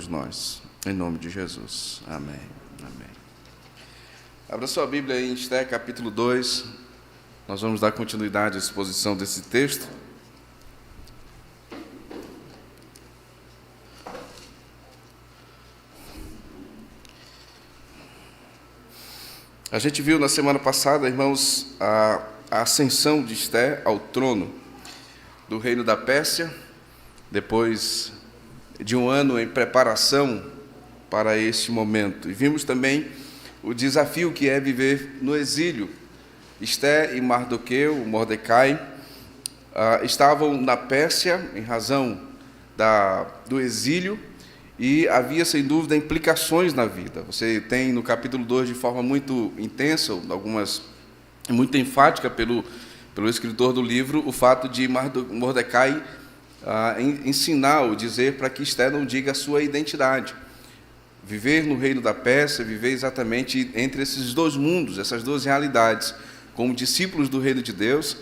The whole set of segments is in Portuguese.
nós. Em nome de Jesus. Amém. Amém. Abra sua Bíblia em Esté, capítulo 2. Nós vamos dar continuidade à exposição desse texto. A gente viu na semana passada, irmãos, a ascensão de Esté ao trono do reino da Pérsia, depois de um ano em preparação para este momento. E vimos também o desafio que é viver no exílio. Esté e Mordecai, estavam na Pérsia em razão do exílio, e havia, sem dúvida, implicações na vida. Você tem no capítulo 2, de forma muito intensa, muito enfática pelo escritor do livro, o fato de Mordecai ensinar ou dizer para que Esté não diga a sua identidade. Viver no reino da Pérsia, viver exatamente entre esses dois mundos, essas duas realidades, como discípulos do reino de Deus,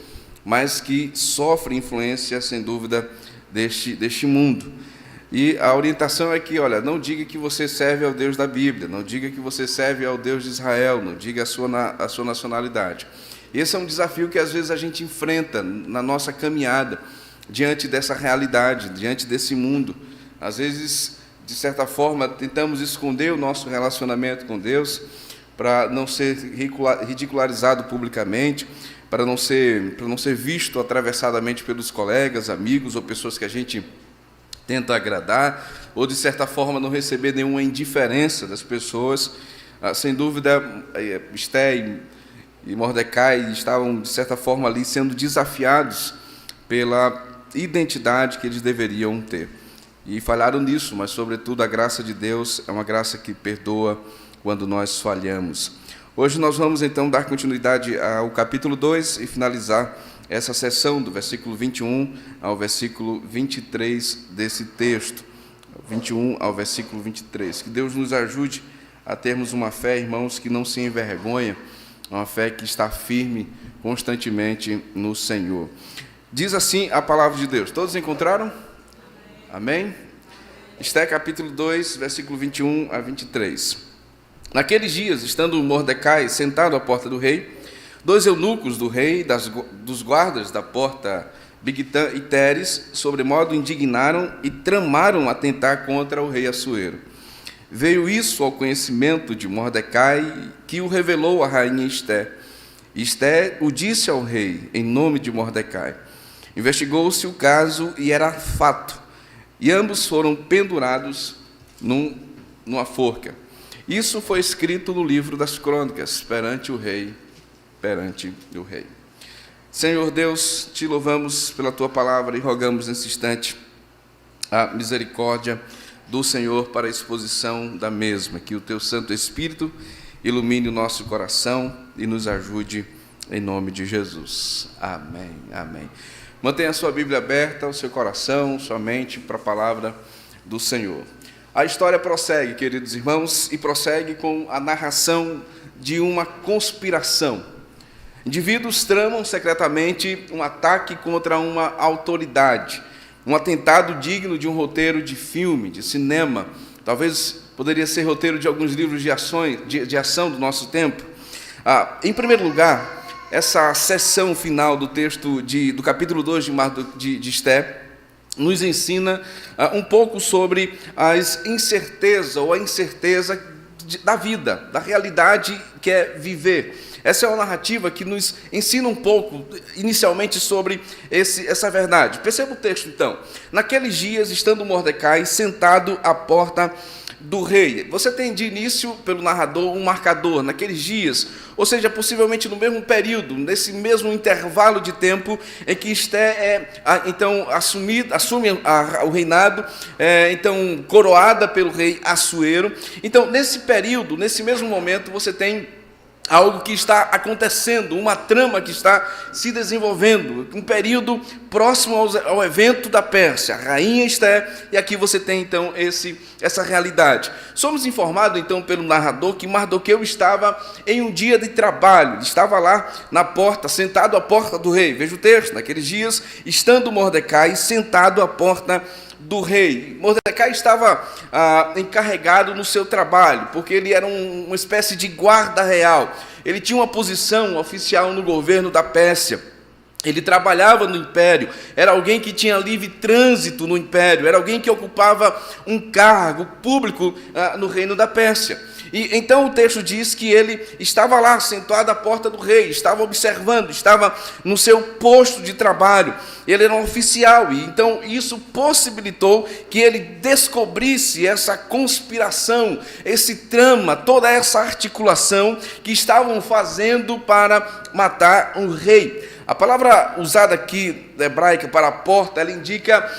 mas que sofrem influência, sem dúvida, deste mundo. E a orientação é que, olha, não diga que você serve ao Deus da Bíblia, não diga que você serve ao Deus de Israel, não diga a sua nacionalidade. Esse é um desafio que às vezes a gente enfrenta na nossa caminhada, diante dessa realidade, diante desse mundo. Às vezes, de certa forma, tentamos esconder o nosso relacionamento com Deus, para não ser ridicularizado publicamente, para não ser visto atravessadamente pelos colegas, amigos ou pessoas que a gente tenta agradar, ou de certa forma não receber nenhuma indiferença das pessoas. Sem dúvida, Esté e Mordecai estavam, de certa forma, ali sendo desafiados pela identidade que eles deveriam ter. E falharam nisso, mas, sobretudo, a graça de Deus é uma graça que perdoa quando nós falhamos. Hoje nós vamos, então, dar continuidade ao capítulo 2 e finalizar essa sessão do versículo 21 ao versículo 23 desse texto, 21 ao versículo 23. Que Deus nos ajude a termos uma fé, irmãos, que não se envergonha, uma fé que está firme constantemente no Senhor. Diz assim a palavra de Deus. Todos encontraram? Amém? Esté capítulo 2, versículo 21 a 23. Naqueles dias, estando Mordecai sentado à porta do rei, 2 eunucos do rei, dos guardas da porta, Bigtã e Teres, sobremodo indignaram e tramaram atentar contra o rei Assuero. Veio isso ao conhecimento de Mordecai, que o revelou à rainha Esté. Esté o disse ao rei, em nome de Mordecai. Investigou-se o caso e era fato, e ambos foram pendurados numa forca. Isso foi escrito no livro das crônicas, perante o rei. Senhor Deus, te louvamos pela tua palavra e rogamos nesse instante a misericórdia do Senhor para a exposição da mesma, que o teu Santo Espírito ilumine o nosso coração e nos ajude em nome de Jesus. Amém, amém. Mantenha a sua Bíblia aberta, o seu coração, sua mente para a palavra do Senhor. A história prossegue, queridos irmãos, e prossegue com a narração de uma conspiração. Indivíduos tramam secretamente um ataque contra uma autoridade, um atentado digno de um roteiro de filme, de cinema, talvez poderia ser roteiro de alguns livros de ação do nosso tempo. Em primeiro lugar, essa seção final do texto do capítulo 2 de Esté nos ensina um pouco sobre a incerteza da vida, da realidade que é viver. Essa é uma narrativa que nos ensina um pouco, inicialmente, sobre essa verdade. Perceba o texto, então. Naqueles dias, estando Mordecai sentado à porta do rei. Você tem de início, pelo narrador, um marcador, naqueles dias, ou seja, possivelmente no mesmo período, nesse mesmo intervalo de tempo em que Esté assume o reinado, então coroada pelo rei Assuero. Então, nesse período, nesse mesmo momento, você tem algo que está acontecendo, uma trama que está se desenvolvendo, um período próximo ao evento da Pérsia, a rainha Esté, e aqui você tem então essa realidade. Somos informados então pelo narrador que Mardoqueu estava em um dia de trabalho, estava lá na porta, sentado à porta do rei. Veja o texto, naqueles dias, estando Mordecai sentado à porta do rei. Mordecai estava encarregado no seu trabalho, porque ele era uma espécie de guarda real. Ele tinha uma posição oficial no governo da Pérsia. Ele trabalhava no império, era alguém que tinha livre trânsito no império, era alguém que ocupava um cargo público no reino da Pérsia. E então o texto diz que ele estava lá, sentado à porta do rei, estava observando, estava no seu posto de trabalho. Ele era um oficial, e então isso possibilitou que ele descobrisse essa conspiração, esse trama, toda essa articulação que estavam fazendo para matar um rei. A palavra usada aqui, hebraica, para a porta, ela indica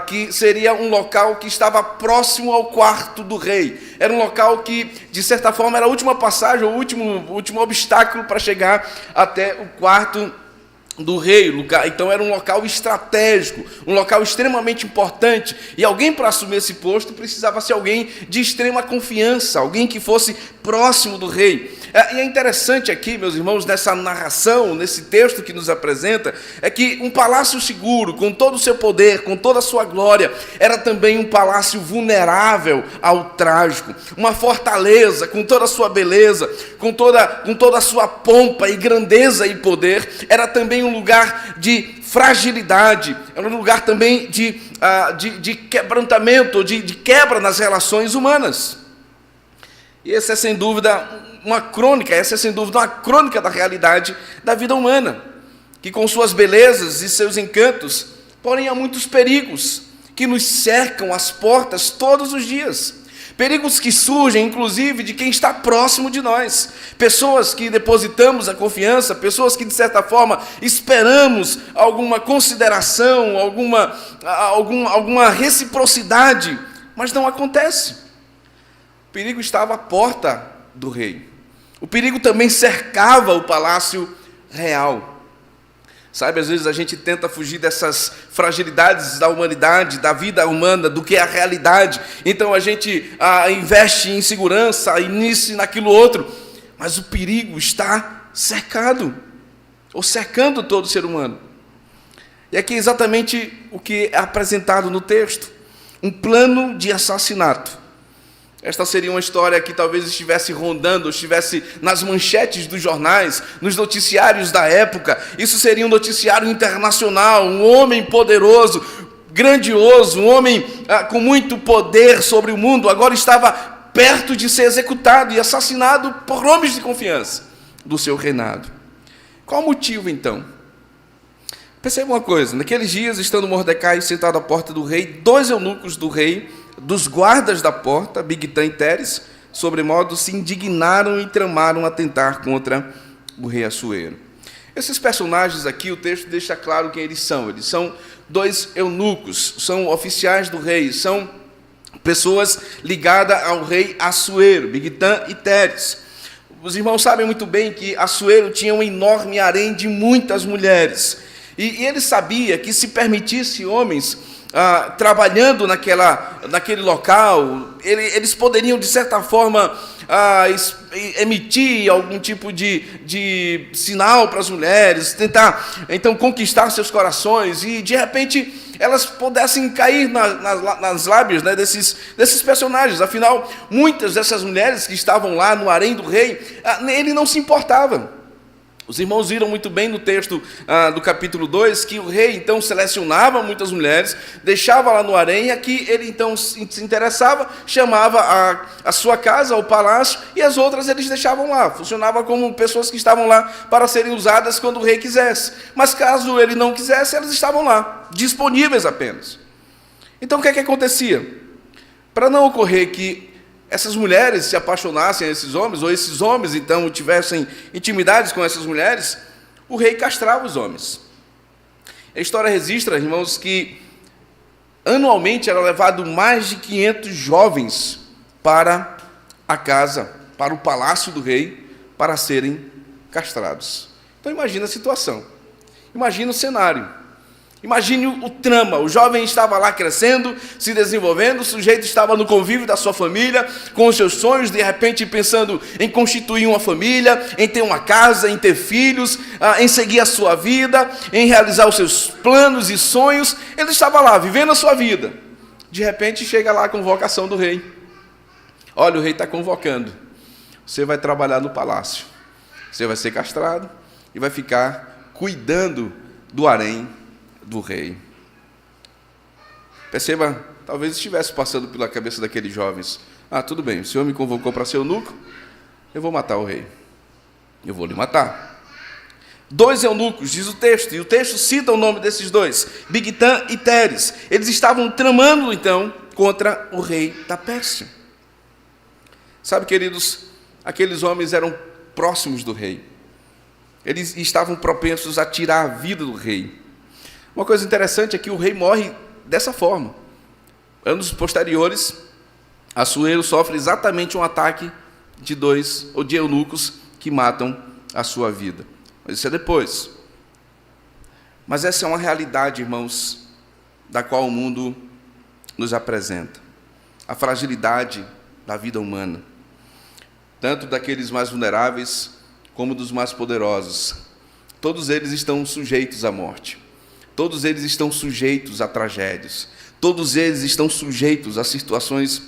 que seria um local que estava próximo ao quarto do rei. Era um local que, de certa forma, era a última passagem, o último obstáculo para chegar até o quarto do rei. Então era um local estratégico, um local extremamente importante, e alguém para assumir esse posto precisava ser alguém de extrema confiança, alguém que fosse próximo do rei. E é interessante aqui, meus irmãos, nessa narração, nesse texto que nos apresenta, é que um palácio seguro, com todo o seu poder, com toda a sua glória, era também um palácio vulnerável ao trágico, uma fortaleza com toda a sua beleza, com toda a sua pompa e grandeza e poder, era também um lugar de fragilidade, era um lugar também de quebrantamento, de quebra nas relações humanas. E essa é sem dúvida uma crônica da realidade da vida humana, que com suas belezas e seus encantos, porém há muitos perigos que nos cercam às portas todos os dias. Perigos que surgem, inclusive, de quem está próximo de nós. Pessoas que depositamos a confiança, pessoas que, de certa forma, esperamos alguma consideração, alguma reciprocidade, mas não acontece. O perigo estava à porta do rei. O perigo também cercava o palácio real. Sabe, às vezes a gente tenta fugir dessas fragilidades da humanidade, da vida humana, do que é a realidade. Então a gente investe em segurança, nisso e naquilo outro. Mas o perigo está cercado, ou cercando todo ser humano. E aqui é exatamente o que é apresentado no texto. Um plano de assassinato. Esta seria uma história que talvez estivesse rondando, estivesse nas manchetes dos jornais, nos noticiários da época. Isso seria um noticiário internacional, um homem poderoso, grandioso, um homem com muito poder sobre o mundo, agora estava perto de ser executado e assassinado por homens de confiança do seu reinado. Qual o motivo, então? Perceba uma coisa, naqueles dias, estando Mordecai sentado à porta do rei, 2 eunucos do rei, dos guardas da porta, Bigtã e Teres, sobremodo se indignaram e tramaram atentar contra o rei Assuero. Esses personagens aqui, o texto deixa claro quem eles são. Eles são 2 eunucos, são oficiais do rei, são pessoas ligadas ao rei Assuero, Bigtã e Teres. Os irmãos sabem muito bem que Assuero tinha um enorme harém de muitas mulheres. E ele sabia que se permitisse homens trabalhando naquele local, eles poderiam, de certa forma, emitir algum tipo de sinal para as mulheres, tentar, então, conquistar seus corações, e, de repente, elas pudessem cair nas lábias, né, desses personagens. Afinal, muitas dessas mulheres que estavam lá no harém do rei, ele não se importava. Os irmãos viram muito bem no texto do capítulo 2, que o rei, então, selecionava muitas mulheres, deixava lá no harém, e aqui ele, então, se interessava, chamava a sua casa, ao palácio, e as outras eles deixavam lá. Funcionava como pessoas que estavam lá para serem usadas quando o rei quisesse. Mas caso ele não quisesse, elas estavam lá, disponíveis apenas. Então, o que é que acontecia? Para não ocorrer que essas mulheres se apaixonassem a esses homens, ou esses homens, então, tivessem intimidades com essas mulheres, o rei castrava os homens. A história registra, irmãos, que anualmente era levado mais de 500 jovens para a casa, para o palácio do rei, para serem castrados. Então, imagina a situação, imagina o cenário. Imagine o trama, o jovem estava lá crescendo, se desenvolvendo, o sujeito estava no convívio da sua família, com os seus sonhos, de repente pensando em constituir uma família, em ter uma casa, em ter filhos, em seguir a sua vida, em realizar os seus planos e sonhos. Ele estava lá, vivendo a sua vida. De repente chega lá a convocação do rei. Olha, o rei está convocando. Você vai trabalhar no palácio. Você vai ser castrado e vai ficar cuidando do harém do rei. Perceba, talvez estivesse passando pela cabeça daqueles jovens. Tudo bem, o senhor me convocou para ser eunuco, eu vou matar o rei. Eu vou lhe matar. 2 eunucos, diz o texto, e o texto cita o nome desses dois, Bigtã e Teres. Eles estavam tramando, então, contra o rei da Pérsia. Sabe, queridos, aqueles homens eram próximos do rei. Eles estavam propensos a tirar a vida do rei. Uma coisa interessante é que o rei morre dessa forma. Anos posteriores, Assuero sofre exatamente um ataque de 2 ou de eunucos que matam a sua vida. Mas isso é depois. Mas essa é uma realidade, irmãos, da qual o mundo nos apresenta. A fragilidade da vida humana, tanto daqueles mais vulneráveis como dos mais poderosos. Todos eles estão sujeitos à morte. Todos eles estão sujeitos a tragédias. Todos eles estão sujeitos a situações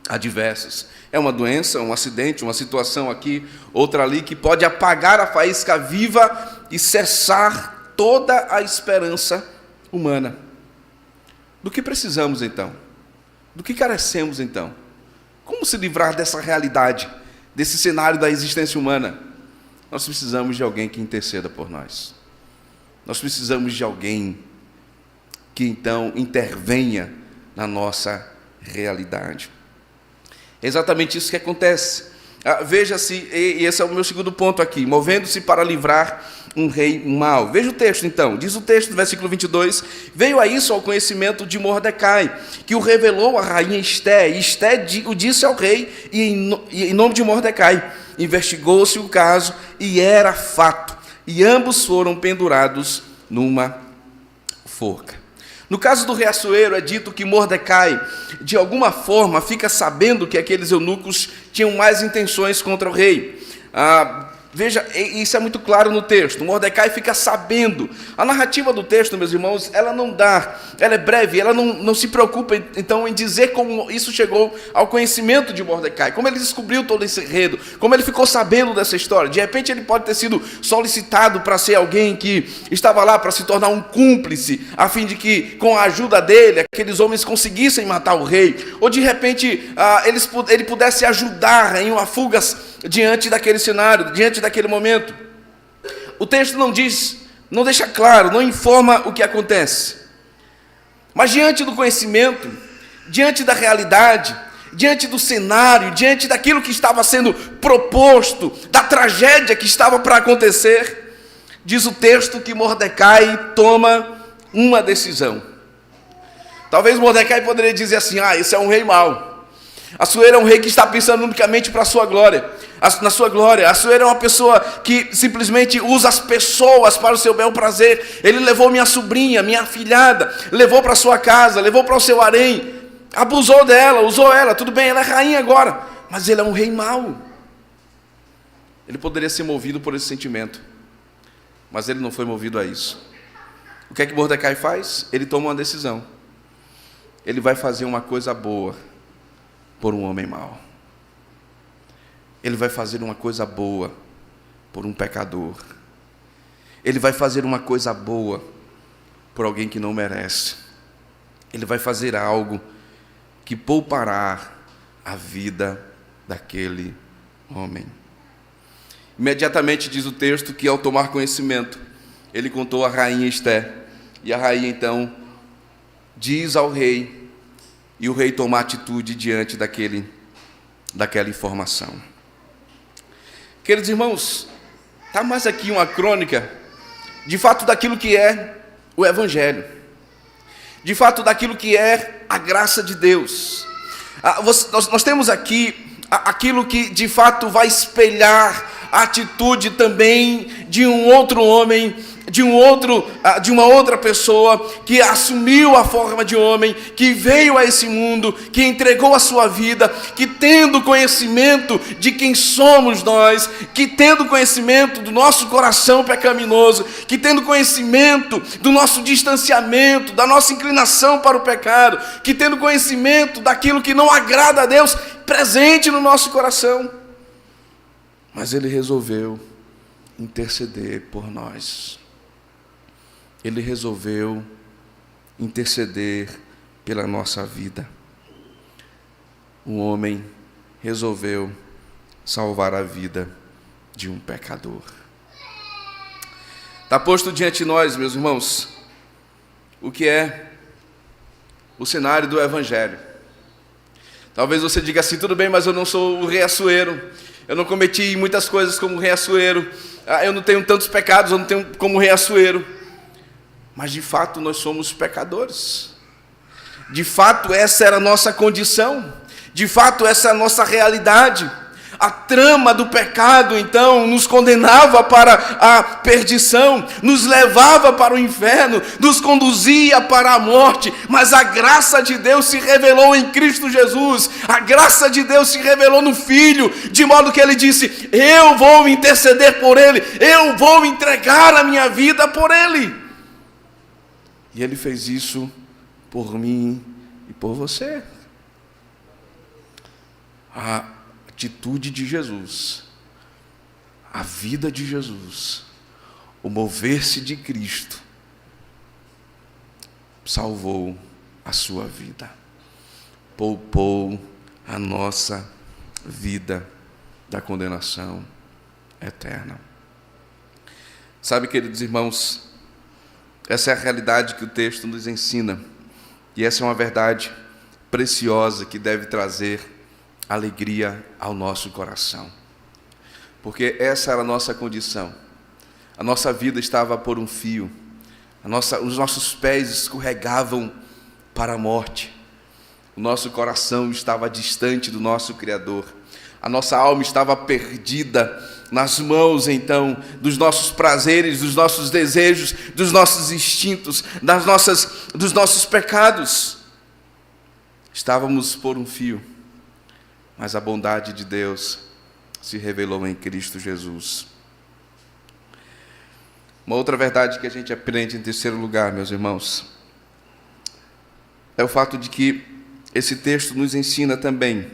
adversas. É uma doença, um acidente, uma situação aqui, outra ali, que pode apagar a faísca viva e cessar toda a esperança humana. Do que precisamos, então? Do que carecemos, então? Como se livrar dessa realidade, desse cenário da existência humana? Nós precisamos de alguém que interceda por nós. Nós precisamos de alguém que, então, intervenha na nossa realidade. É exatamente isso que acontece. Veja-se, e esse é o meu segundo ponto aqui, movendo-se para livrar um rei mau. Veja o texto, então. Diz o texto do versículo 22, veio a isso ao conhecimento de Mordecai, que o revelou à rainha Esté, e Esté o disse ao rei, e em nome de Mordecai, investigou-se o caso, e era fato, e ambos foram pendurados numa forca. No caso do rei Assuero, é dito que Mordecai, de alguma forma, fica sabendo que aqueles eunucos tinham mais intenções contra o rei. Veja, isso é muito claro no texto. Mordecai fica sabendo. A narrativa do texto, meus irmãos, ela é breve, ela não se preocupa, então, em dizer como isso chegou ao conhecimento de Mordecai, como ele descobriu todo esse enredo, como ele ficou sabendo dessa história. De repente, ele pode ter sido solicitado para ser alguém que estava lá para se tornar um cúmplice, a fim de que, com a ajuda dele, aqueles homens conseguissem matar o rei, ou de repente, ele pudesse ajudar em uma fuga diante daquele cenário, diante daquele momento. O texto não diz, não deixa claro, não informa o que acontece. Mas diante do conhecimento, diante da realidade, diante do cenário, diante daquilo que estava sendo proposto, da tragédia que estava para acontecer, diz o texto que Mordecai toma uma decisão. Talvez Mordecai poderia dizer assim: esse é um rei mau. Assuero é um rei que está pensando unicamente para a sua glória, na sua glória. Assuero é uma pessoa que simplesmente usa as pessoas para o seu bel prazer. Ele levou minha sobrinha, minha afilhada, levou para a sua casa, levou para o seu harém, abusou dela, usou ela, tudo bem, ela é rainha agora, mas ele é um rei mau. Ele poderia ser movido por esse sentimento, mas ele não foi movido a isso. O que é que Mordecai faz? Ele toma uma decisão. Ele vai fazer uma coisa boa por um homem mau. Ele vai fazer uma coisa boa por um pecador. Ele vai fazer uma coisa boa por alguém que não merece. Ele vai fazer algo que poupará a vida daquele homem. Imediatamente diz o texto que, ao tomar conhecimento, ele contou à rainha Esté, e a rainha então diz ao rei, e o rei toma atitude diante daquela informação. Queridos irmãos, está mais aqui uma crônica, de fato, daquilo que é o Evangelho, de fato, daquilo que é a graça de Deus. Nós temos aqui aquilo que, de fato, vai espelhar a atitude também de um outro homem, de uma outra pessoa que assumiu a forma de homem, que veio a esse mundo, que entregou a sua vida, que tendo conhecimento de quem somos nós, que tendo conhecimento do nosso coração pecaminoso, que tendo conhecimento do nosso distanciamento, da nossa inclinação para o pecado, que tendo conhecimento daquilo que não agrada a Deus presente no nosso coração, mas Ele resolveu interceder por nós. Ele resolveu interceder pela nossa vida. Um homem resolveu salvar a vida de um pecador. Está posto diante de nós, meus irmãos, o que é o cenário do Evangelho. Talvez você diga assim: tudo bem, mas eu não sou o rei Assuero, eu não cometi muitas coisas como o rei Assuero, eu não tenho tantos pecados, eu não tenho como o rei Assuero. Mas de fato nós somos pecadores. De fato essa era a nossa condição. De fato essa é a nossa realidade. A trama do pecado, então, nos condenava para a perdição, nos levava para o inferno, nos conduzia para a morte, mas a graça de Deus se revelou em Cristo Jesus, a graça de Deus se revelou no Filho, de modo que Ele disse: eu vou interceder por Ele, eu vou entregar a minha vida por Ele. E Ele fez isso por mim e por você. A atitude de Jesus, a vida de Jesus, o mover-se de Cristo, salvou a sua vida, poupou a nossa vida da condenação eterna. Sabe, queridos irmãos, essa é a realidade que o texto nos ensina, e essa é uma verdade preciosa que deve trazer alegria ao nosso coração, porque essa era a nossa condição. A nossa vida estava por um fio, os nossos pés escorregavam para a morte, o nosso coração estava distante do nosso Criador, a nossa alma estava perdida nas mãos, então, dos nossos prazeres, dos nossos desejos, dos nossos instintos, dos nossos pecados. Estávamos por um fio, mas a bondade de Deus se revelou em Cristo Jesus. Uma outra verdade que a gente aprende em terceiro lugar, meus irmãos, é o fato de que esse texto nos ensina também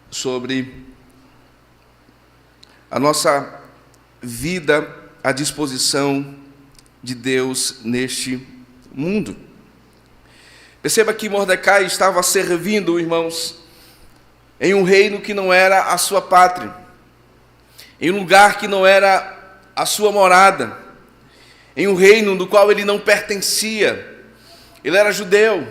sobre a nossa vida à disposição de Deus neste mundo. Perceba que Mordecai estava servindo, irmãos, em um reino que não era a sua pátria, em um lugar que não era a sua morada, em um reino do qual ele não pertencia. Ele era judeu,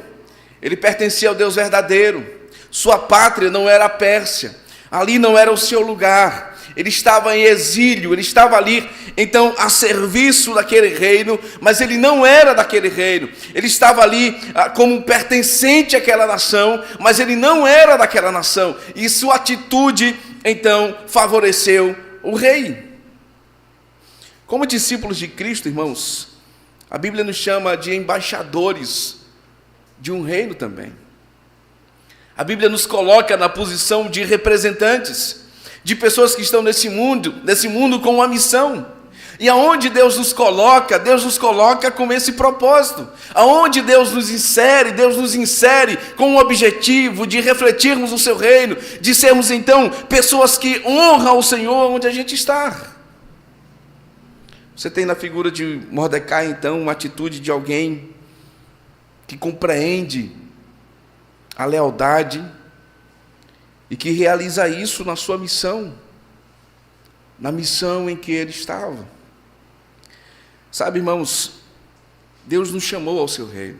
ele pertencia ao Deus verdadeiro, sua pátria não era a Pérsia, ali não era o seu lugar, ele estava em exílio, ele estava ali, então, a serviço daquele reino, mas ele não era daquele reino, ele estava ali como pertencente àquela nação, mas ele não era daquela nação, e sua atitude, então, favoreceu o rei. Como discípulos de Cristo, irmãos, a Bíblia nos chama de embaixadores de um reino também. A Bíblia nos coloca na posição de representantes, de pessoas que estão nesse mundo com uma missão. E aonde Deus nos coloca com esse propósito. Aonde Deus nos insere com o objetivo de refletirmos o seu reino, de sermos então pessoas que honram o Senhor onde a gente está. Você tem na figura de Mordecai, então, uma atitude de alguém que compreende a lealdade e que realiza isso na sua missão, na missão em que ele estava. Sabe, irmãos, Deus nos chamou ao seu reino,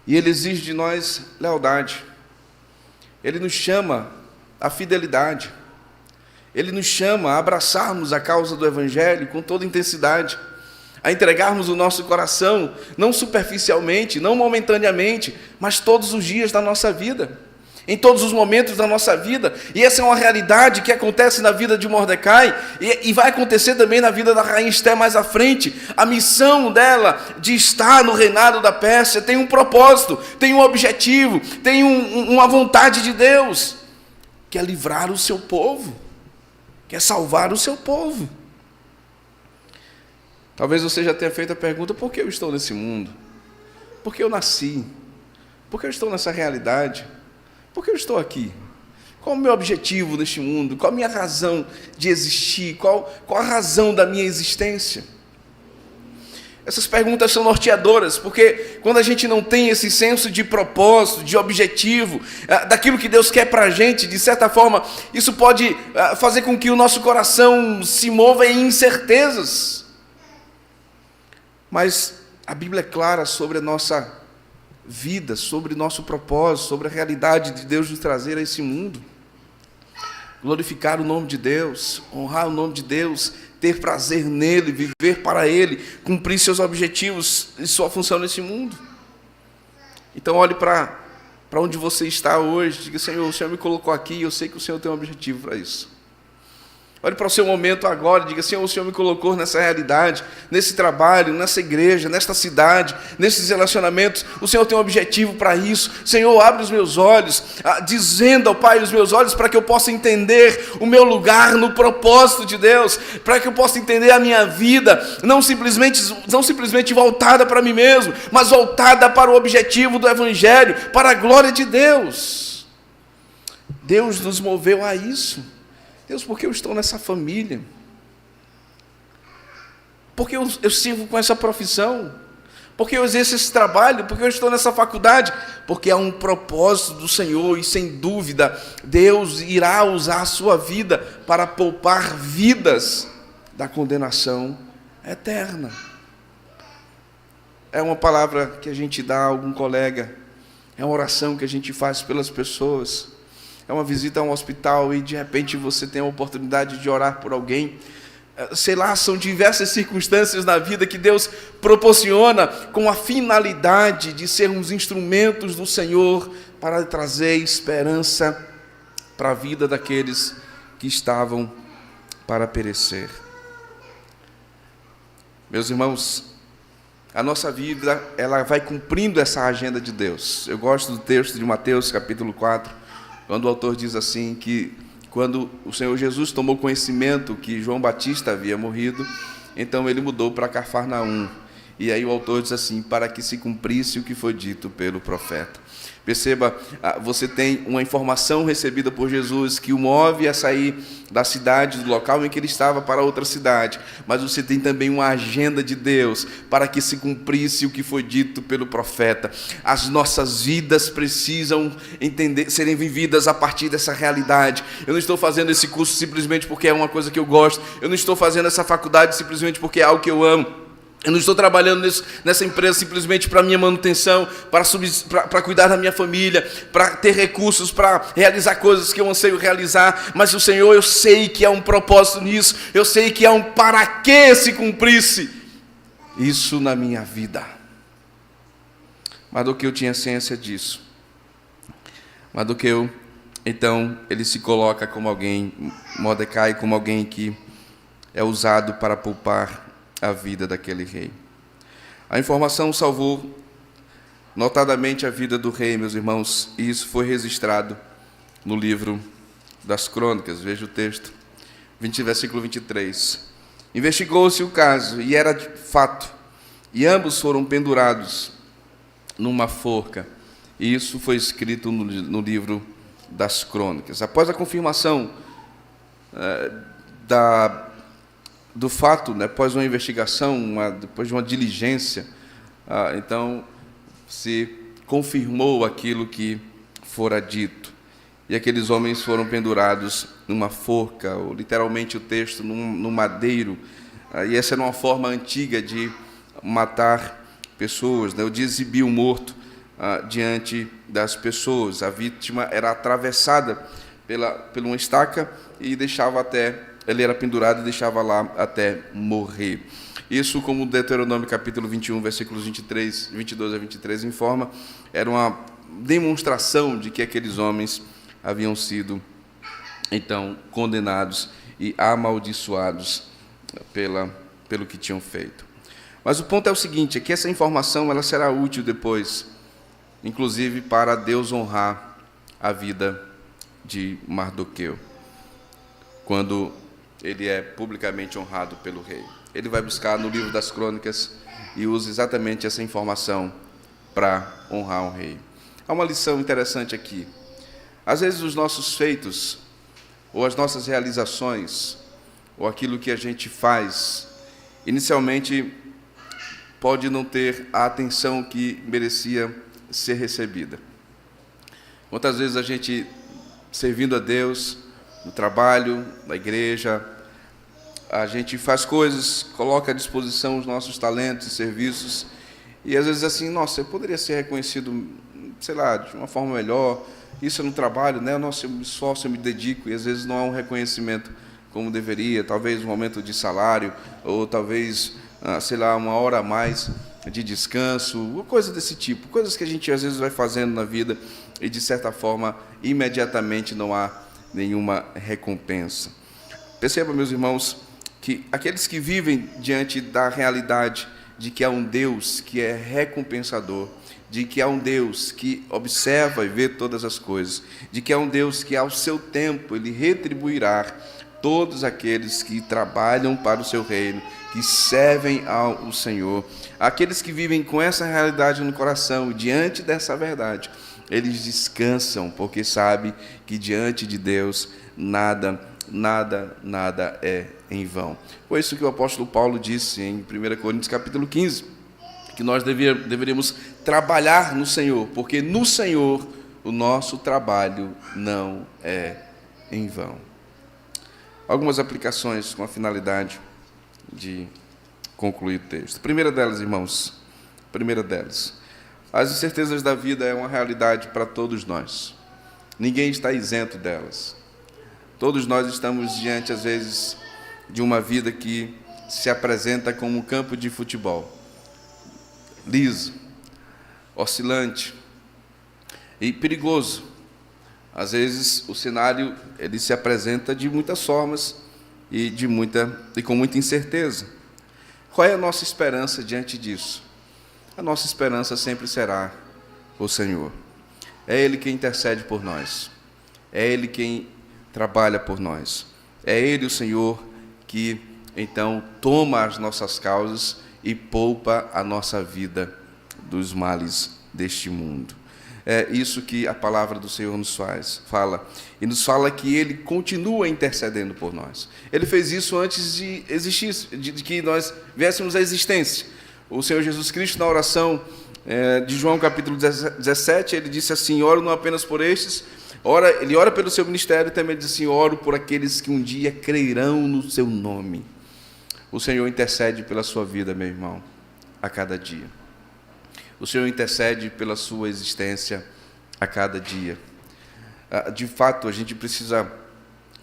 e Ele exige de nós lealdade, Ele nos chama à fidelidade, Ele nos chama a abraçarmos a causa do Evangelho com toda intensidade, a entregarmos o nosso coração, não superficialmente, não momentaneamente, mas todos os dias da nossa vida. em todos os momentos da nossa vida, e essa é uma realidade que acontece na vida de Mordecai, e vai acontecer também na vida da rainha Esther mais à frente. A missão dela de estar no reinado da Pérsia tem um propósito, tem um objetivo, tem uma vontade de Deus, que é livrar o seu povo, que é salvar o seu povo. Talvez você já tenha feito a pergunta: por que eu estou nesse mundo? Por que eu nasci? Por que eu estou nessa realidade? Por que eu estou aqui? Qual o meu objetivo neste mundo? Qual a minha razão de existir? Qual a razão da minha existência? Essas perguntas são norteadoras, porque quando a gente não tem esse senso de propósito, de objetivo, daquilo que Deus quer para a gente, de certa forma, isso pode fazer com que o nosso coração se mova em incertezas. Mas a Bíblia é clara sobre a nossa vida, sobre o nosso propósito, sobre a realidade de Deus nos trazer a esse mundo. Glorificar o nome de Deus, honrar o nome de Deus, ter prazer nele, viver para ele, cumprir seus objetivos e sua função nesse mundo. Então olhe para onde você está hoje, diga: Senhor, o Senhor me colocou aqui e eu sei que o Senhor tem um objetivo para isso. Olhe para o seu momento agora, diga: Senhor, o Senhor me colocou nessa realidade, nesse trabalho, nessa igreja, nesta cidade, nesses relacionamentos. O Senhor tem um objetivo para isso. Senhor, abre os meus olhos, dizendo ao Pai os meus olhos, para que eu possa entender o meu lugar no propósito de Deus, para que eu possa entender a minha vida, não simplesmente voltada para mim mesmo, mas voltada para o objetivo do Evangelho, para a glória de Deus. Deus nos moveu a isso. Deus, por que eu estou nessa família? Por que eu sirvo com essa profissão? Por que eu exerço esse trabalho? Por que eu estou nessa faculdade? Porque há um propósito do Senhor, e sem dúvida Deus irá usar a sua vida para poupar vidas da condenação eterna. É uma palavra que a gente dá a algum colega, é uma oração que a gente faz pelas pessoas. É uma visita a um hospital e de repente você tem a oportunidade de orar por alguém. Sei lá, são diversas circunstâncias na vida que Deus proporciona com a finalidade de sermos instrumentos do Senhor para trazer esperança para a vida daqueles que estavam para perecer. Meus irmãos, a nossa vida, ela vai cumprindo essa agenda de Deus. Eu gosto do texto de Mateus, capítulo 4, quando o autor diz assim, que quando o Senhor Jesus tomou conhecimento que João Batista havia morrido, então ele mudou para Cafarnaum. E aí o autor diz assim: para que se cumprisse o que foi dito pelo profeta. Perceba, você tem uma informação recebida por Jesus que o move a sair da cidade, do local em que ele estava, para outra cidade. Mas você tem também uma agenda de Deus para que se cumprisse o que foi dito pelo profeta. As nossas vidas precisam serem vividas a partir dessa realidade. Eu não estou fazendo esse curso simplesmente porque é uma coisa que eu gosto. Eu não estou fazendo essa faculdade simplesmente porque é algo que eu amo. Eu não estou trabalhando nessa empresa simplesmente para minha manutenção, para cuidar da minha família, para ter recursos, para realizar coisas que eu anseio realizar. Mas o Senhor, eu sei que há um propósito nisso. Eu sei que há um para que se cumprisse isso na minha vida. Mardoqueu tinha ciência disso. Mardoqueu, então, ele se coloca como alguém, Mordecai, como alguém que é usado para poupar a vida daquele rei. A informação salvou notadamente a vida do rei, meus irmãos, e isso foi registrado no livro das Crônicas. Veja o texto, versículo 23. Investigou-se o caso, e era de fato, e ambos foram pendurados numa forca, e isso foi escrito no livro das Crônicas. Após a confirmação do fato, né, após uma investigação, depois de uma diligência, então se confirmou aquilo que fora dito. E aqueles homens foram pendurados numa forca, ou literalmente o texto, num madeiro. E essa era uma forma antiga de matar pessoas, né, ou de exibir o morto diante das pessoas. A vítima era atravessada por uma estaca e ele era pendurado e deixava lá até morrer. Isso, como Deuteronômio capítulo 21, versículos 22 a 23 informa, era demonstração de que aqueles homens haviam sido, então, condenados e amaldiçoados pelo que tinham feito. Mas o ponto é o seguinte, é que essa informação ela será útil depois, inclusive para Deus honrar a vida de Mardoqueu, quando ele é publicamente honrado pelo rei. Ele vai buscar no livro das crônicas e usa exatamente essa informação para honrar o rei. Há uma lição interessante aqui. Às vezes os nossos feitos, ou as nossas realizações, ou aquilo que a gente faz, inicialmente pode não ter a atenção que merecia ser recebida. Quantas vezes a gente, servindo a Deus, no trabalho, na igreja, a gente faz coisas, coloca à disposição os nossos talentos e serviços, e às vezes assim, nossa, eu poderia ser reconhecido, sei lá, de uma forma melhor, isso é no trabalho, né? Nossa, eu me esforço, eu me dedico, e às vezes não há um reconhecimento como deveria, talvez um aumento de salário, ou talvez, sei lá, uma hora a mais de descanso, coisa desse tipo, coisas que a gente às vezes vai fazendo na vida e, de certa forma, imediatamente não há nenhuma recompensa. Perceba, meus irmãos, que aqueles que vivem diante da realidade de que há um Deus que é recompensador, de que há um Deus que observa e vê todas as coisas, de que há um Deus que, ao seu tempo, Ele retribuirá todos aqueles que trabalham para o seu reino, que servem ao Senhor. Aqueles que vivem com essa realidade no coração, diante dessa verdade, eles descansam, porque sabem que diante de Deus nada é em vão. Foi isso que o apóstolo Paulo disse em 1 Coríntios capítulo 15, que nós deveríamos trabalhar no Senhor, porque no Senhor o nosso trabalho não é em vão. Algumas aplicações com a finalidade de concluir o texto. A primeira delas, irmãos, as incertezas da vida é uma realidade para todos nós. Ninguém está isento delas. Todos nós estamos diante, às vezes, de uma vida que se apresenta como um campo de futebol, liso, oscilante e perigoso. Às vezes o cenário ele se apresenta de muitas formas e com muita incerteza. Qual é a nossa esperança diante disso? A nossa esperança sempre será o Senhor. É Ele quem intercede por nós. É Ele quem trabalha por nós. É Ele, o Senhor, que então toma as nossas causas e poupa a nossa vida dos males deste mundo. É isso que a palavra do Senhor nos fala. E nos fala que Ele continua intercedendo por nós. Ele fez isso antes de existir, de que nós viéssemos à existência. O Senhor Jesus Cristo, na oração de João capítulo 17, Ele disse assim, oro não apenas por estes, Ele ora pelo seu ministério e também diz assim, oro por aqueles que um dia crerão no seu nome. O Senhor intercede pela sua vida, meu irmão, a cada dia. O Senhor intercede pela sua existência a cada dia. De fato, a gente precisa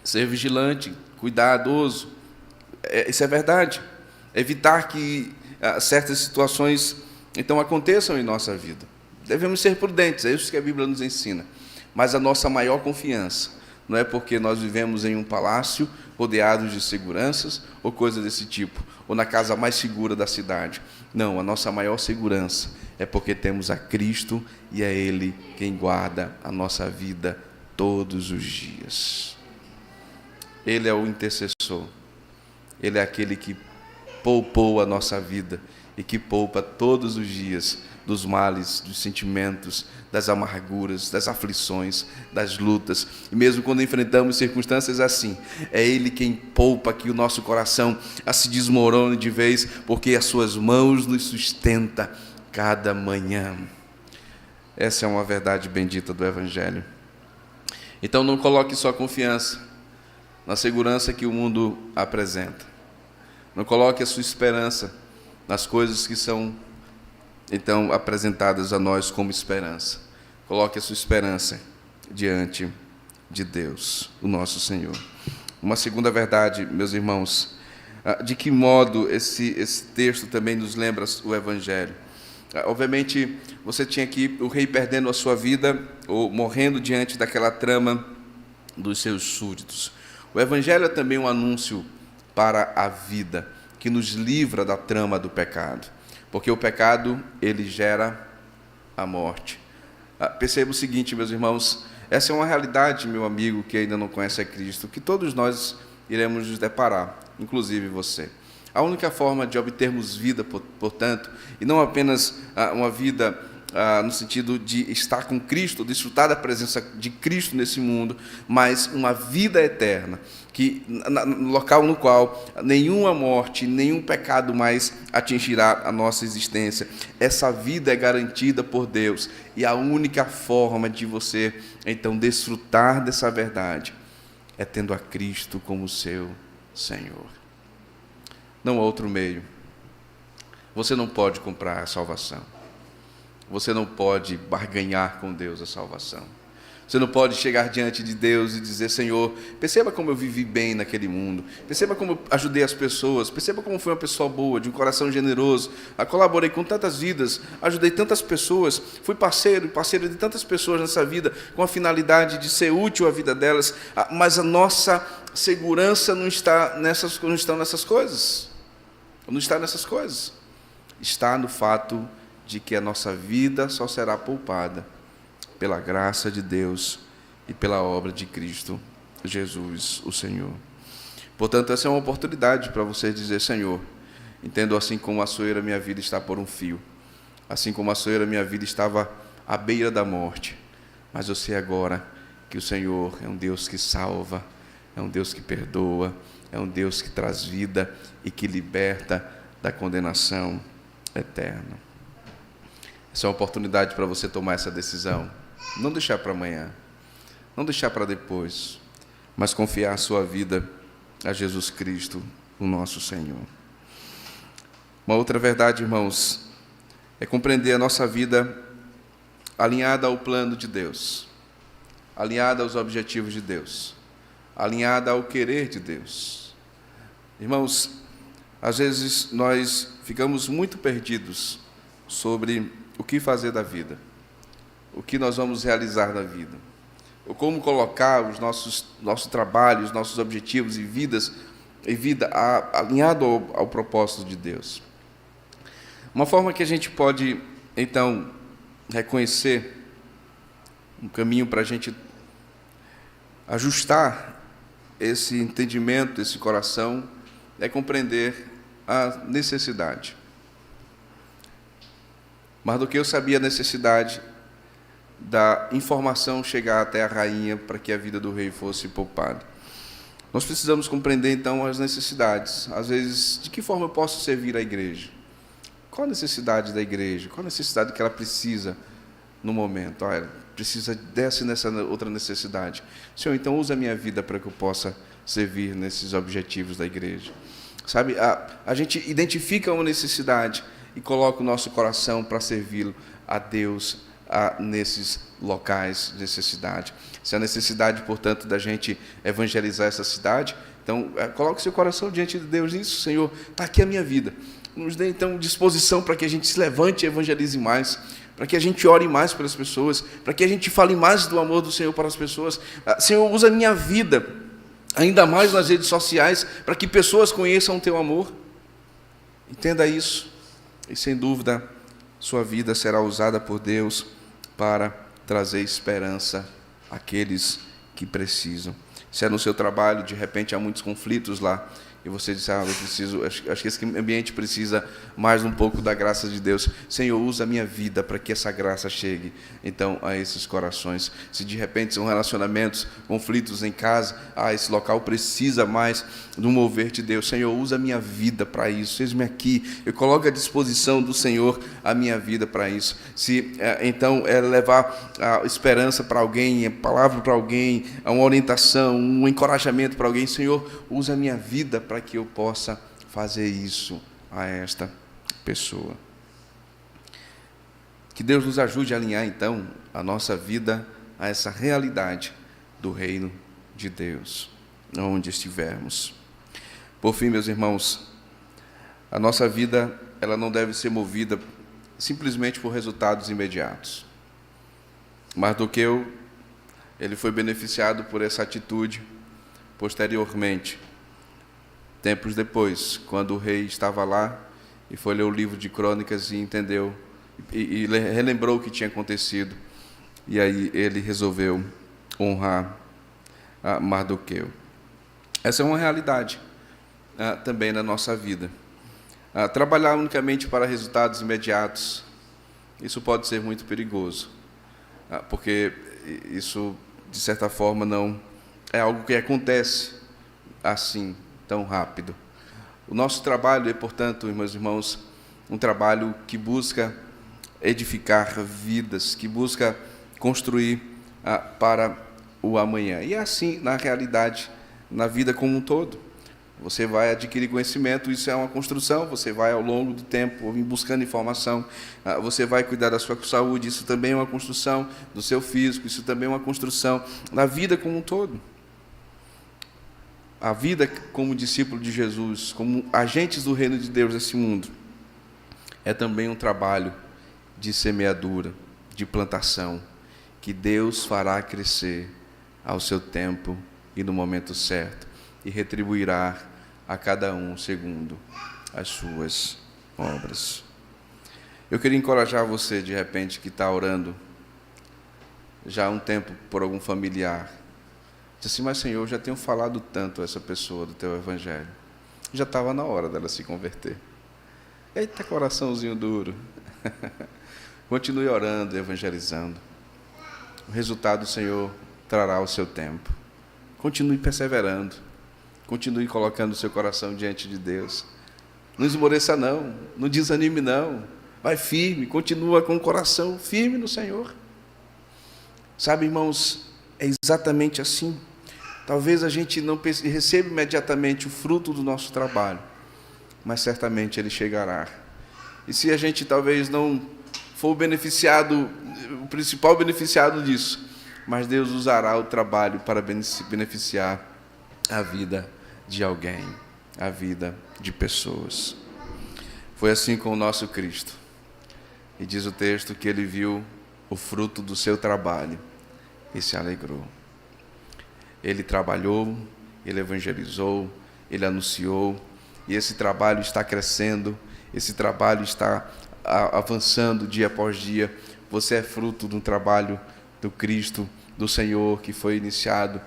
ser vigilante, cuidadoso. Isso é verdade. Evitar que certas situações, então, aconteçam em nossa vida. Devemos ser prudentes, é isso que a Bíblia nos ensina. Mas a nossa maior confiança não é porque nós vivemos em um palácio rodeados de seguranças ou coisa desse tipo, ou na casa mais segura da cidade. Não, a nossa maior segurança é porque temos a Cristo e é Ele quem guarda a nossa vida todos os dias. Ele é o intercessor. Ele é aquele que poupou a nossa vida e que poupa todos os dias dos males, dos sentimentos, das amarguras, das aflições, das lutas. E mesmo quando enfrentamos circunstâncias assim, é Ele quem poupa que o nosso coração se desmorone de vez, porque as suas mãos nos sustenta cada manhã. Essa é uma verdade bendita do Evangelho. Então não coloque sua confiança na segurança que o mundo apresenta. Não coloque a sua esperança nas coisas que são então apresentadas a nós como esperança. Coloque a sua esperança diante de Deus, o nosso Senhor. Uma segunda verdade, meus irmãos, de que modo esse texto também nos lembra o Evangelho? Obviamente, você tinha aqui o rei perdendo a sua vida, ou morrendo diante daquela trama dos seus súditos. O Evangelho é também um anúncio para a vida, que nos livra da trama do pecado, porque o pecado, ele gera a morte. Perceba o seguinte, meus irmãos, essa é uma realidade, meu amigo, que ainda não conhece a Cristo, que todos nós iremos nos deparar, inclusive você. A única forma de obtermos vida, portanto, e não apenas uma vida no sentido de estar com Cristo, desfrutar da presença de Cristo nesse mundo, mas uma vida eterna, no local no qual nenhuma morte, nenhum pecado mais atingirá a nossa existência. Essa vida é garantida por Deus, e a única forma de você, então, desfrutar dessa verdade é tendo a Cristo como seu Senhor. Não há outro meio. Você não pode comprar a salvação. Você não pode barganhar com Deus a salvação. Você não pode chegar diante de Deus e dizer: Senhor, perceba como eu vivi bem naquele mundo, perceba como eu ajudei as pessoas, perceba como fui uma pessoa boa, de um coração generoso, colaborei com tantas vidas, ajudei tantas pessoas, fui parceiro de tantas pessoas nessa vida, com a finalidade de ser útil à vida delas, mas a nossa segurança não está nessas coisas. Não está nessas coisas. Está no fato de que a nossa vida só será poupada pela graça de Deus e pela obra de Cristo Jesus, o Senhor. Portanto, essa é uma oportunidade para você dizer: Senhor, entendo assim como a Soeira, minha vida está por um fio, assim como a Soeira, minha vida estava à beira da morte, mas eu sei agora que o Senhor é um Deus que salva, é um Deus que perdoa, é um Deus que traz vida e que liberta da condenação eterna. Essa é uma oportunidade para você tomar essa decisão. Não deixar para amanhã, não deixar para depois, mas confiar a sua vida a Jesus Cristo, o nosso Senhor. Uma outra verdade, irmãos, é compreender a nossa vida alinhada ao plano de Deus, alinhada aos objetivos de Deus, alinhada ao querer de Deus. Irmãos, às vezes nós ficamos muito perdidos sobre o que fazer da vida, o que nós vamos realizar da vida, ou como colocar os nosso trabalho, os nossos objetivos e vida alinhado ao propósito de Deus. Uma forma que a gente pode, então, reconhecer um caminho para a gente ajustar esse entendimento, esse coração, é compreender a necessidade. Mardoqueu sabia a necessidade da informação chegar até a rainha para que a vida do rei fosse poupada. Nós precisamos compreender, então, as necessidades. Às vezes, de que forma eu posso servir a igreja? Qual a necessidade da igreja? Qual a necessidade que ela precisa no momento? Ela precisa dessa e nessa outra necessidade. Senhor, então usa a minha vida para que eu possa servir nesses objetivos da igreja. Sabe, a gente identifica uma necessidade e coloca o nosso coração para servi-lo a Deus nesses locais de necessidade. Se a necessidade, portanto, da gente evangelizar essa cidade, então coloque seu coração diante de Deus nisso. Senhor, está aqui a minha vida. Nos dê, então, disposição para que a gente se levante e evangelize mais, para que a gente ore mais pelas pessoas, para que a gente fale mais do amor do Senhor para as pessoas. Senhor, usa a minha vida, ainda mais nas redes sociais, para que pessoas conheçam o teu amor. Entenda isso. E, sem dúvida, sua vida será usada por Deus para trazer esperança àqueles que precisam. Se é no seu trabalho, de repente há muitos conflitos lá, e você diz: eu preciso, acho que esse ambiente precisa mais um pouco da graça de Deus. Senhor, usa a minha vida para que essa graça chegue, então, a esses corações. Se de repente são relacionamentos, conflitos em casa, esse local precisa mais do mover de Deus. Senhor, usa a minha vida para isso. Eis-me aqui, eu coloco à disposição do Senhor a minha vida para isso. Se, então, levar a esperança para alguém, a palavra para alguém, uma orientação, um encorajamento para alguém, Senhor, usa a minha vida para que eu possa fazer isso a esta pessoa. Que Deus nos ajude a alinhar, então, a nossa vida a essa realidade do reino de Deus, onde estivermos. Por fim, meus irmãos, a nossa vida, ela não deve ser movida simplesmente por resultados imediatos. Mardoqueu, ele foi beneficiado por essa atitude posteriormente, tempos depois, quando o rei estava lá e foi ler o livro de Crônicas e entendeu, e relembrou o que tinha acontecido, e aí ele resolveu honrar Mardoqueu. Essa é uma realidade também na nossa vida. Trabalhar unicamente para resultados imediatos, isso pode ser muito perigoso, porque isso, de certa forma, não é algo que acontece assim, tão rápido. O nosso trabalho é, portanto, meus irmãos, um trabalho que busca edificar vidas, que busca construir para o amanhã. E é assim, na realidade, na vida como um todo. Você vai adquirir conhecimento, isso é uma construção, você vai ao longo do tempo buscando informação, você vai cuidar da sua saúde, isso também é uma construção do seu físico, isso também é uma construção da vida como um todo. A vida como discípulo de Jesus, como agentes do reino de Deus nesse mundo, é também um trabalho de semeadura, de plantação, que Deus fará crescer ao seu tempo e no momento certo, e retribuirá a cada um segundo as suas obras. Eu queria encorajar você, de repente, que está orando já há um tempo por algum familiar. Diz assim: mas Senhor, eu já tenho falado tanto a essa pessoa do teu evangelho. Já estava na hora dela se converter. Eita, coraçãozinho duro. Continue orando e evangelizando. O resultado o Senhor trará o seu tempo. Continue perseverando. Continue colocando o seu coração diante de Deus. Não esmoreça não, não desanime não. Vai firme, continua com o coração firme no Senhor. Sabe, irmãos, é exatamente assim. Talvez a gente não receba imediatamente o fruto do nosso trabalho, mas certamente ele chegará. E se a gente talvez não for o beneficiado, o principal beneficiado disso, mas Deus usará o trabalho para beneficiar a vida de alguém, a vida de pessoas. Foi assim com o nosso Cristo. E diz o texto que ele viu o fruto do seu trabalho e se alegrou. Ele trabalhou, ele evangelizou, ele anunciou, e esse trabalho está crescendo, esse trabalho está avançando dia após dia. Você é fruto de um trabalho do Cristo, do Senhor, que foi iniciado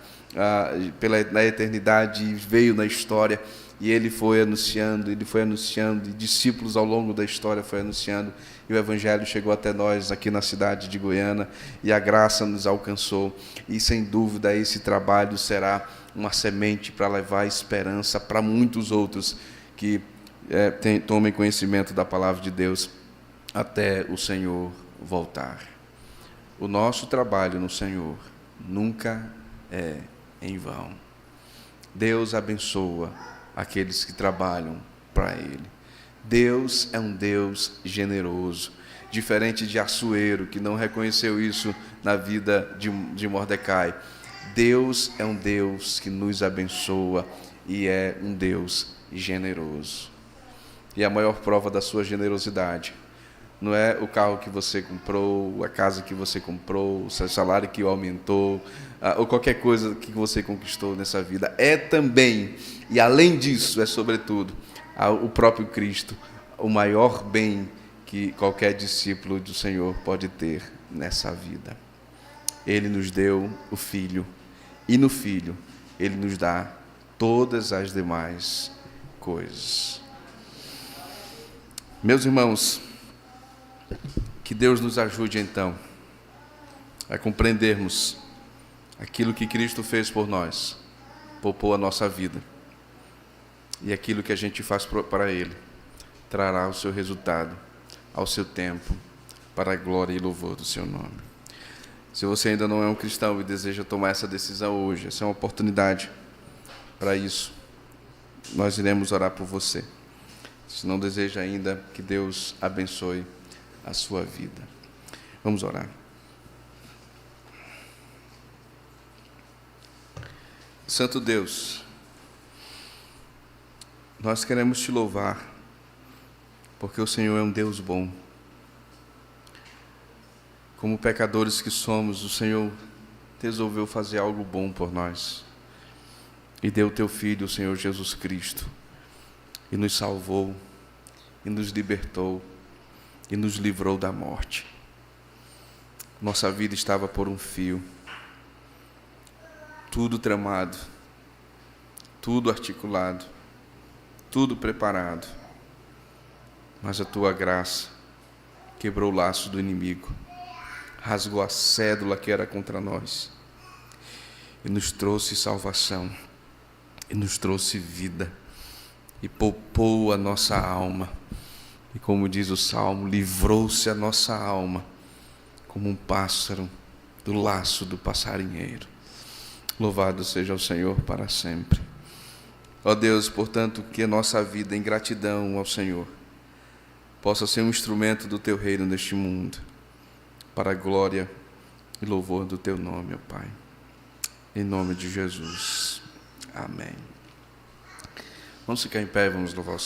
na eternidade e veio na história, e ele foi anunciando, e discípulos ao longo da história foi anunciando, e o Evangelho chegou até nós aqui na cidade de Goiânia, e a graça nos alcançou, e sem dúvida esse trabalho será uma semente para levar esperança para muitos outros que tomem conhecimento da palavra de Deus até o Senhor voltar. O nosso trabalho no Senhor nunca é em vão. Deus abençoa aqueles que trabalham para Ele. Deus é um Deus generoso, diferente de Assuero, que não reconheceu isso na vida de Mordecai. Deus é um Deus que nos abençoa e é um Deus generoso. E a maior prova da sua generosidade não é o carro que você comprou, a casa que você comprou, o seu salário que aumentou, ou qualquer coisa que você conquistou nessa vida. É também, e além disso, é sobretudo, o próprio Cristo, o maior bem que qualquer discípulo do Senhor pode ter nessa vida. Ele nos deu o Filho, e no Filho Ele nos dá todas as demais coisas. Meus irmãos, que Deus nos ajude, então, a compreendermos aquilo que Cristo fez por nós, poupou a nossa vida, e aquilo que a gente faz para Ele trará o seu resultado ao seu tempo, para a glória e louvor do seu nome. Se você ainda não é um cristão e deseja tomar essa decisão hoje, essa é uma oportunidade para isso. Nós iremos orar por você. Se não deseja ainda, que Deus abençoe a sua vida. Vamos orar. Santo Deus, nós queremos te louvar, porque o Senhor é um Deus bom. como pecadores que somos, o Senhor resolveu fazer algo bom por nós. E deu o teu Filho, o Senhor Jesus Cristo, e nos salvou, e nos libertou, e nos livrou da morte. Nossa vida estava por um fio, tudo tramado, tudo articulado, tudo preparado, mas a tua graça quebrou o laço do inimigo, rasgou a cédula que era contra nós, e nos trouxe salvação, e nos trouxe vida, e poupou a nossa alma, e como diz o Salmo, livrou-se a nossa alma, como um pássaro do laço do passarinheiro. Louvado seja o Senhor para sempre. Ó Deus, portanto, que a nossa vida em gratidão ao Senhor possa ser um instrumento do teu reino neste mundo, para a glória e louvor do teu nome, ó Pai. Em nome de Jesus. Amém. Vamos ficar em pé, vamos louvar o Senhor.